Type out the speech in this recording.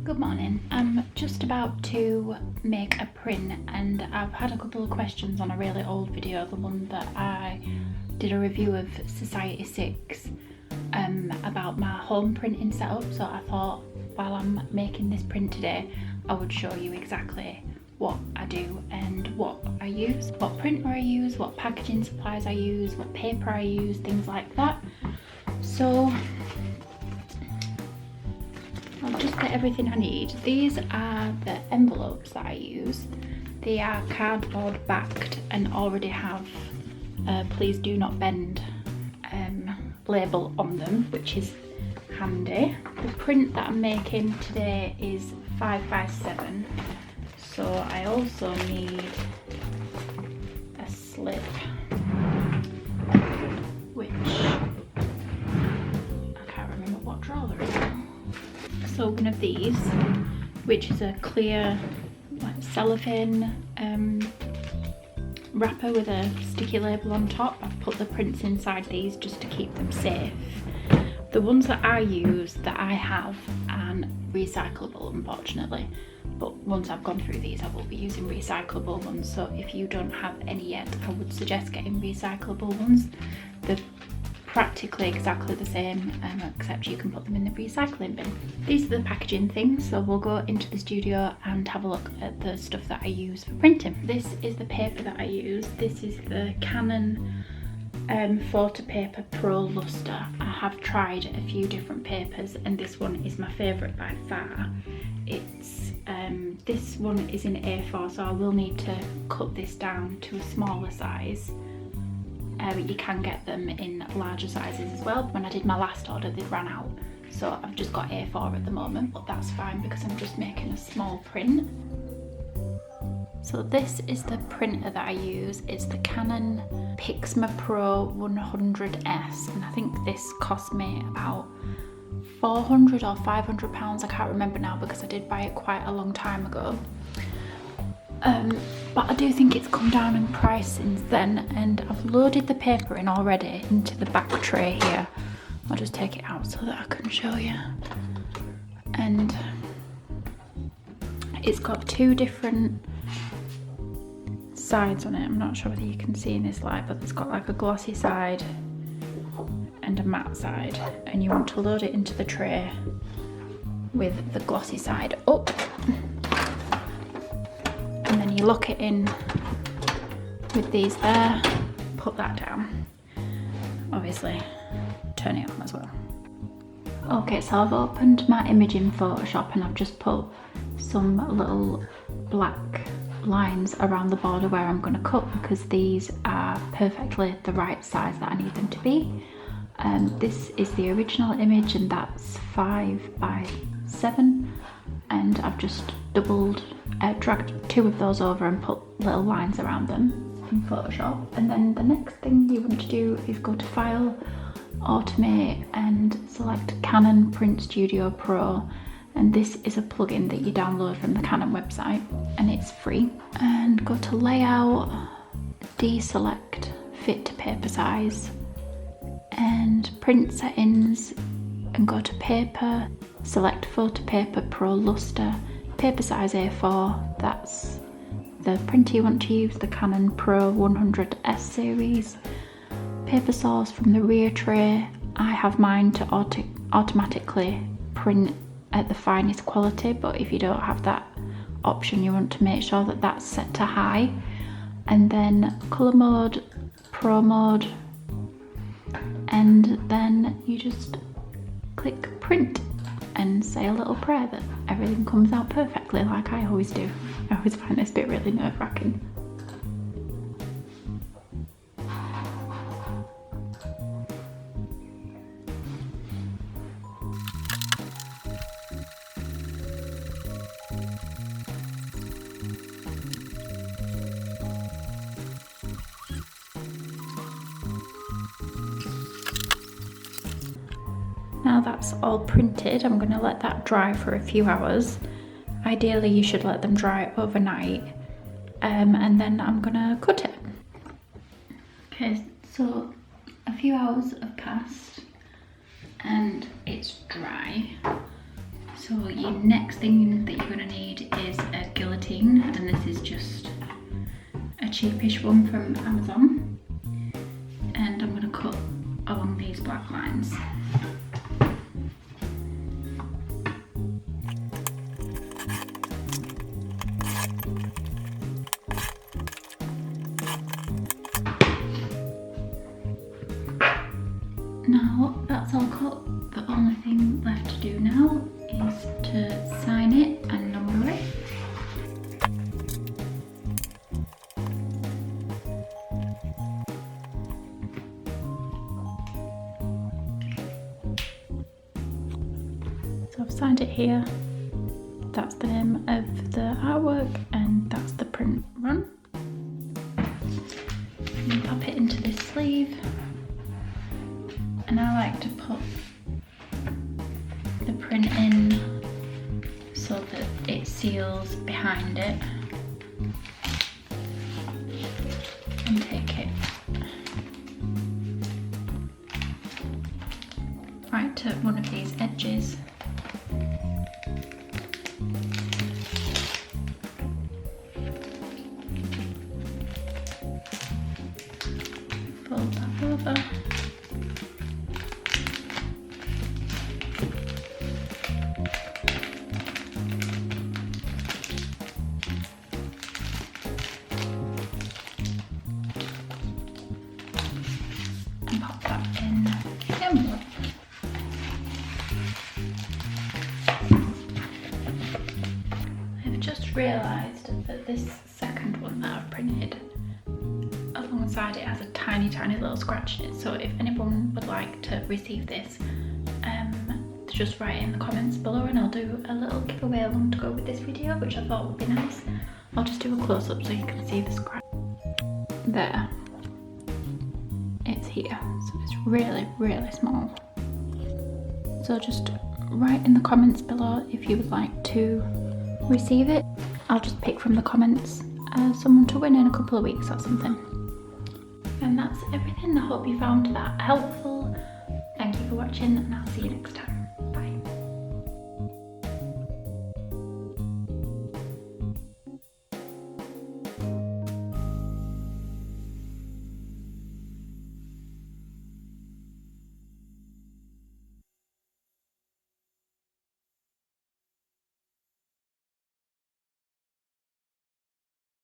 Good morning. I'm just about to make a print and I've had a couple of questions on a really old video, the one that I did a review of Society 6 about my home printing setup. So I thought while I'm making this print today I would show you exactly what I do and what I use, what printer I use, what packaging supplies I use, what paper I use, things like that. So I'll just get everything I need. These are the envelopes that I use. They are cardboard backed and already have please do not bend label on them, which is handy. The print that I'm making today is 5x7, so I also need a slip, which I can't remember what drawer there is now. So one of these, which is a clear cellophane wrapper with a sticky label on top. I've put the prints inside these just to keep them safe. The ones that I use, that I have, aren't recyclable unfortunately, but once I've gone through these I will be using recyclable ones, so if you don't have any yet I would suggest getting recyclable ones. They're practically exactly the same, except you can put them in the recycling bin. These are the packaging things, so we'll go into the studio and have a look at the stuff that I use for printing. This is the paper that I use. This is the Canon Photo Paper Pro Luster. I have tried a few different papers and this one is my favourite by far. It's this one is in A4, so I will need to cut this down to a smaller size. You can get them in larger sizes as well. When I did my last order they'd ran out, so I've just got A4 at the moment, but that's fine because I'm just making a small print. So this is the printer that I use. It's the Canon Pixma Pro 100S, and I think this cost me about £400 or £500, I can't remember now because I did buy it quite a long time ago. But I do think it's come down in price since then, and I've loaded the paper in already into the back tray here. I'll just take it out so that I can show you. And it's got two different sides on it. I'm not sure whether you can see in this light, but it's got like a glossy side and a matte side, and you want to load it into the tray with the glossy side up. And then you lock it in with these there, put that down, obviously turn it on as well. Okay, so I've opened my image in Photoshop and I've just put some little black lines around the border where I'm going to cut, because these are perfectly the right size that I need them to be. This is the original image and that's 5x7, and I've just dragged two of those over and put little lines around them in Photoshop. And then the next thing you want to do is go to File, Automate, and select Canon Print Studio Pro. And this is a plugin that you download from the Canon website and it's free. And go to Layout, deselect Fit to Paper Size, and Print Settings, and go to Paper, select Photo Paper Pro Luster, paper size A4, that's the printer you want to use, the Canon Pro 100S series. Paper source from the rear tray. I have mine to automatically print at the finest quality, but if you don't have that option you want to make sure that that's set to high. And then colour mode, pro mode, and then you just click print and say a little prayer that everything comes out perfectly like I always do. I always find this bit really nerve-wracking. Now that's all printed, I'm going to let that dry for a few hours. Ideally you should let them dry overnight, and then I'm going to cut it. Okay, so a few hours have passed and it's dry. So your next thing that you're going to need is a guillotine, and this is just a cheapish one from Amazon, and I'm going to cut along these black lines. Now that's all cut, the only thing left to do now is to sign it and number it. So I've signed it here, that's the name of the artwork and that's the print run. And pop it into this sleeve. And I like to put the print in so that it seals behind it, and take it right to one of these edges. Fold that over. And pop that in the envelope. I've just realised that this second one that I've printed, alongside it has a tiny little scratch in it, so if anyone would like to receive this, just write it in the comments below and I'll do a little giveaway along to go with this video, which I thought would be nice. I'll just do a close-up so you can see the scratch. There. It's here, so it's really small. So just write in the comments below if you would like to receive it. I'll just pick from the comments someone to win in a couple of weeks or something. And that's everything. I hope you found that helpful. Thank you for watching and I'll see you next time.